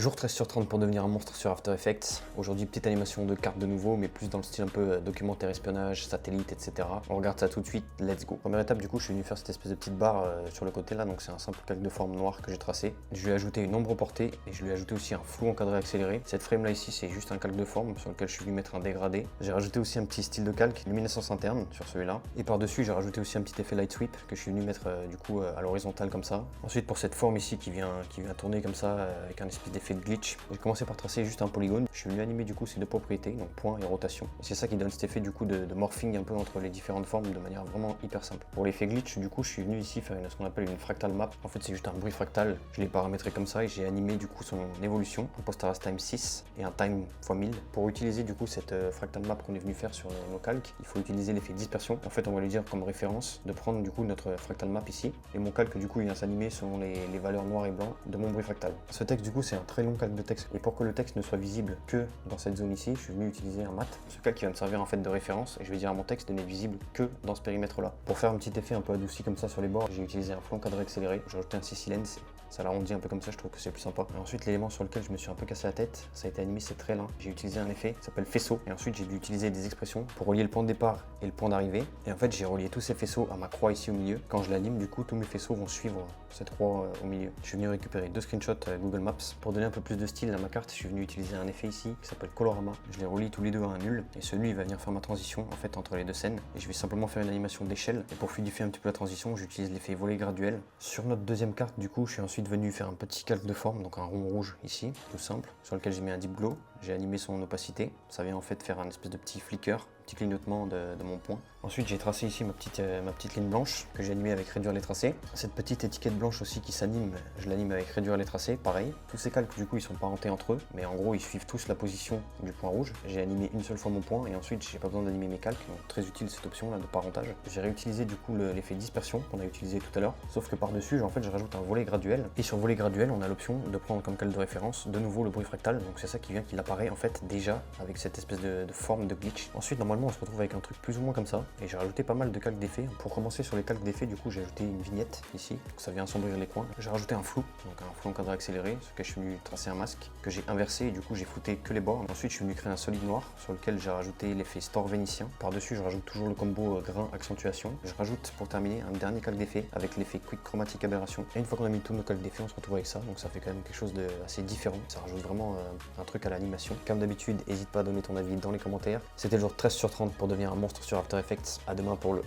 Jour 13 sur 30 pour devenir un monstre sur After Effects. Aujourd'hui, petite animation de carte de nouveau, mais plus dans le style un peu documentaire espionnage, satellite, etc. On regarde ça tout de suite, let's go. Première étape, du coup, je suis venu faire cette espèce de petite barre sur le côté là, donc c'est un simple calque de forme noire que j'ai tracé. Je lui ai ajouté une ombre portée et je lui ai ajouté aussi un flou encadré accéléré. Cette frame là ici, c'est juste un calque de forme sur lequel je suis venu mettre un dégradé. J'ai rajouté aussi un petit style de calque, luminescence interne sur celui-là. Et par-dessus, j'ai rajouté aussi un petit effet light sweep que je suis venu mettre du coup à l'horizontale comme ça. Ensuite, pour cette forme ici qui vient tourner comme ça avec un espèce d'effet de glitch, j'ai commencé par tracer juste un polygone. Je suis venu animer du coup ces deux propriétés, donc point et rotation. Et c'est ça qui donne cet effet du coup de morphing un peu entre les différentes formes de manière vraiment hyper simple. Pour l'effet glitch, du coup, je suis venu ici faire ce qu'on appelle une fractal map. En fait, c'est juste un bruit fractal. Je l'ai paramétré comme ça et j'ai animé du coup son évolution, un post arrest time 6 et un time x 1000. Pour utiliser du coup cette fractal map qu'on est venu faire sur nos calques, il faut utiliser l'effet dispersion. En fait, on va lui dire comme référence de prendre du coup notre fractal map ici. Et mon calque du coup, il vient s'animer selon les valeurs noires et blancs de mon bruit fractal. Ce texte du coup, c'est un très long calque de texte. Et pour que le texte ne soit visible que dans cette zone ici, je suis venu utiliser un mat. Ce calque qui va me servir en fait de référence et je vais dire à mon texte de n'être visible que dans ce périmètre là. Pour faire un petit effet un peu adouci comme ça sur les bords, j'ai utilisé un flou encadré accéléré. J'ai rajouté un C-Silence, ça l'arrondit un peu comme ça, je trouve que c'est plus sympa. Et ensuite, l'élément sur lequel je me suis un peu cassé la tête, ça a été animé, c'est très lent. J'ai utilisé un effet qui s'appelle faisceau et ensuite j'ai dû utiliser des expressions pour relier le point de départ et le point d'arrivée. Et en fait, j'ai relié tous ces faisceaux à ma croix ici au milieu. Quand je l'anime, du coup, tous mes faisceaux vont suivre cette croix au milieu. Je suis venu récupérer deux screenshots Google Maps pour donner un peu plus de style à ma carte. Je suis venu utiliser un effet ici qui s'appelle colorama. Je les relie tous les deux à un nul et celui il va venir faire ma transition en fait entre les deux scènes. Et je vais simplement faire une animation d'échelle. Et pour fluidifier un petit peu la transition, j'utilise l'effet volet graduel. Sur notre deuxième carte, du coup, je suis ensuite venu faire un petit calque de forme, donc un rond rouge ici, tout simple, sur lequel j'ai mis un deep glow. J'ai animé son opacité. Ça vient en fait faire un espèce de petit flicker, petit clignotement de mon point. Ensuite, j'ai tracé ici ma petite ligne blanche que j'ai animée avec réduire les tracés. Cette petite étiquette blanche aussi qui s'anime, je l'anime avec réduire les tracés, pareil. Tous ces calques, du coup, ils sont parentés entre eux, mais en gros, ils suivent tous la position du point rouge. J'ai animé une seule fois mon point et ensuite, j'ai pas besoin d'animer mes calques, donc très utile cette option là de parentage. J'ai réutilisé du coup l'effet dispersion qu'on a utilisé tout à l'heure, sauf que par-dessus, en fait, je rajoute un volet graduel. Et sur volet graduel, on a l'option de prendre comme calque de référence de nouveau le bruit fractal, donc c'est ça qui vient qu'il apparaît en fait déjà avec cette espèce de forme de glitch. Ensuite, normalement, on se retrouve avec un truc plus ou moins comme ça, et j'ai rajouté pas mal de calques d'effets. Pour commencer sur les calques d'effets, du coup, j'ai ajouté une vignette ici, donc ça vient assombrir les coins. J'ai rajouté un flou, donc un flou encadré accéléré, sur lequel je suis venu tracer un masque, que j'ai inversé, et du coup, j'ai flouté que les bords. Ensuite, je suis venu créer un solide noir, sur lequel j'ai rajouté l'effet store vénitien. Par-dessus, je rajoute toujours le combo grain accentuation. Je rajoute, pour terminer, un dernier calque d'effet, avec l'effet quick chromatic aberration. Et une fois qu'on a mis tous nos calques d'effets, on se retrouve avec ça, donc ça fait quand même quelque chose d'assez différent. Ça rajoute vraiment un truc à l'animation. Comme d'habitude, n'hésite pas à donner ton avis dans les commentaires. C'était le jour 13 sur 30 pour devenir un monstre sur After Effects. À demain pour le...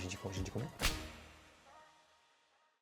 J'ai dit quoi? J'ai dit combien?